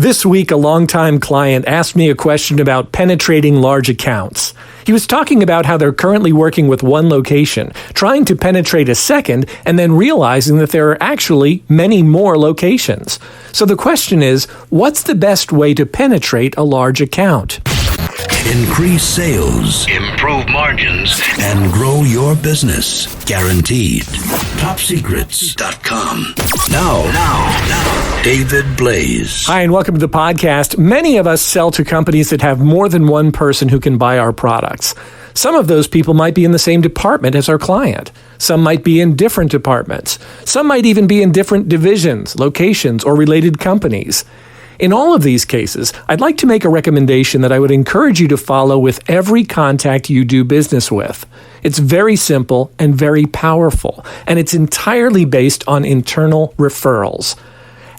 This week, a longtime client asked me a question about penetrating large accounts. He was talking about how they're currently working with one location, trying to penetrate a second, and then realizing that there are actually many more locations. So the question is, what's the best way to penetrate a large account? Increase sales, improve margins, and grow your business. Guaranteed. TopSecrets.com. Now, David Blaze. Hi, and welcome to the podcast. Many of us sell to companies that have more than one person who can buy our products. Some of those people might be in the same department as our client. Some might be in different departments. Some might even be in different divisions, locations, or related companies. In all of these cases, I'd like to make a recommendation that I would encourage you to follow with every contact you do business with. It's very simple and very powerful, and it's entirely based on internal referrals.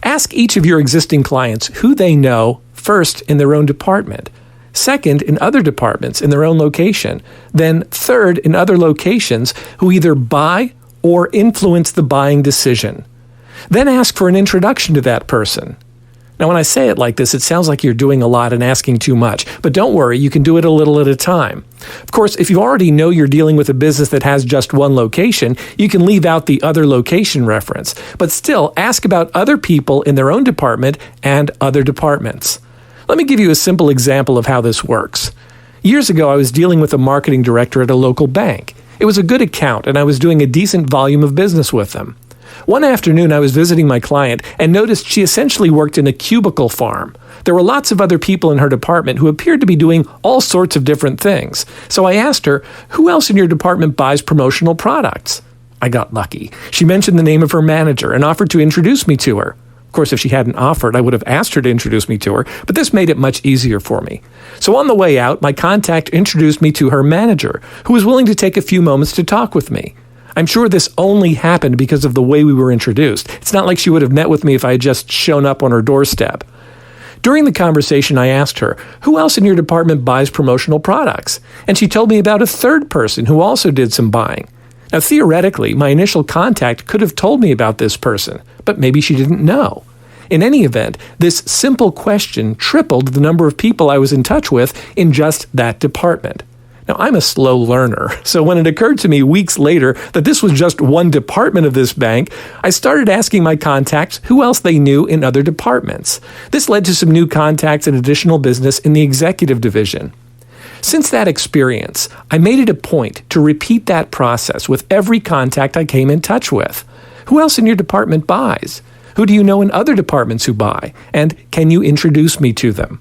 Ask each of your existing clients who they know first in their own department, second in other departments in their own location, then third in other locations who either buy or influence the buying decision. Then ask for an introduction to that person. Now, when I say it like this, it sounds like you're doing a lot and asking too much. But don't worry, you can do it a little at a time. Of course, if you already know you're dealing with a business that has just one location, you can leave out the other location reference. But still, ask about other people in their own department and other departments. Let me give you a simple example of how this works. Years ago, I was dealing with a marketing director at a local bank. It was a good account, and I was doing a decent volume of business with them. One afternoon, I was visiting my client and noticed she essentially worked in a cubicle farm. There were lots of other people in her department who appeared to be doing all sorts of different things. So I asked her, who else in your department buys promotional products? I got lucky. She mentioned the name of her manager and offered to introduce me to her. Of course, if she hadn't offered, I would have asked her to introduce me to her, but this made it much easier for me. So on the way out, my contact introduced me to her manager, who was willing to take a few moments to talk with me. I'm sure this only happened because of the way we were introduced. It's not like she would have met with me if I had just shown up on her doorstep. During the conversation, I asked her, who else in your department buys promotional products? And she told me about a third person who also did some buying. Now, theoretically, my initial contact could have told me about this person, but maybe she didn't know. In any event, this simple question tripled the number of people I was in touch with in just that department. Now, I'm a slow learner, so when it occurred to me weeks later that this was just one department of this bank, I started asking my contacts who else they knew in other departments. This led to some new contacts and additional business in the executive division. Since that experience, I made it a point to repeat that process with every contact I came in touch with. Who else in your department buys? Who do you know in other departments who buy? And can you introduce me to them?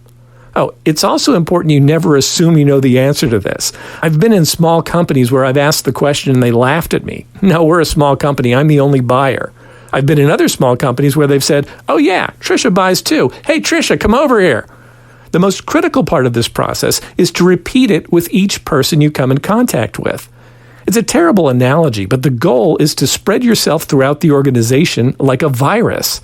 Oh, it's also important you never assume you know the answer to this. I've been in small companies where I've asked the question and they laughed at me. No, we're a small company. I'm the only buyer. I've been in other small companies where they've said, oh yeah, Trisha buys too. Hey, Trisha, come over here. The most critical part of this process is to repeat it with each person you come in contact with. It's a terrible analogy, but the goal is to spread yourself throughout the organization like a virus.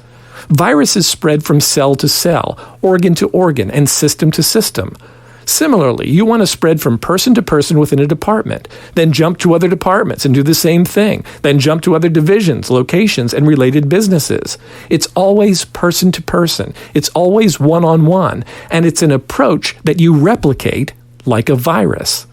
Viruses spread from cell to cell, organ to organ, and system to system. Similarly, you want to spread from person to person within a department, then jump to other departments and do the same thing, then jump to other divisions, locations, and related businesses. It's always person to person. It's always one-on-one, and it's an approach that you replicate like a virus.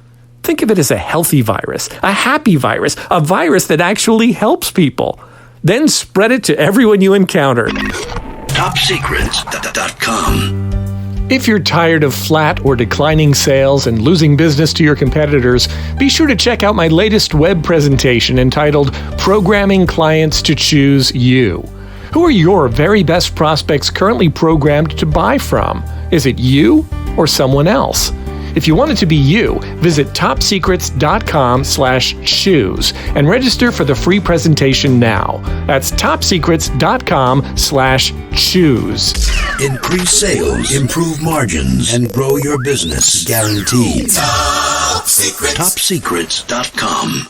Think of it as a healthy virus, a happy virus, a virus that actually helps people. Then spread it to everyone you encounter. TopSecrets.com. If you're tired of flat or declining sales and losing business to your competitors, be sure to check out my latest web presentation entitled Programming Clients to Choose You. Who are your very best prospects currently programmed to buy from? Is it you or someone else? If you want it to be you, visit topsecrets.com/choose and register for the free presentation now. That's topsecrets.com/choose. Increase sales, improve margins, and grow your business. Guaranteed. Top Secrets. TopSecrets.com.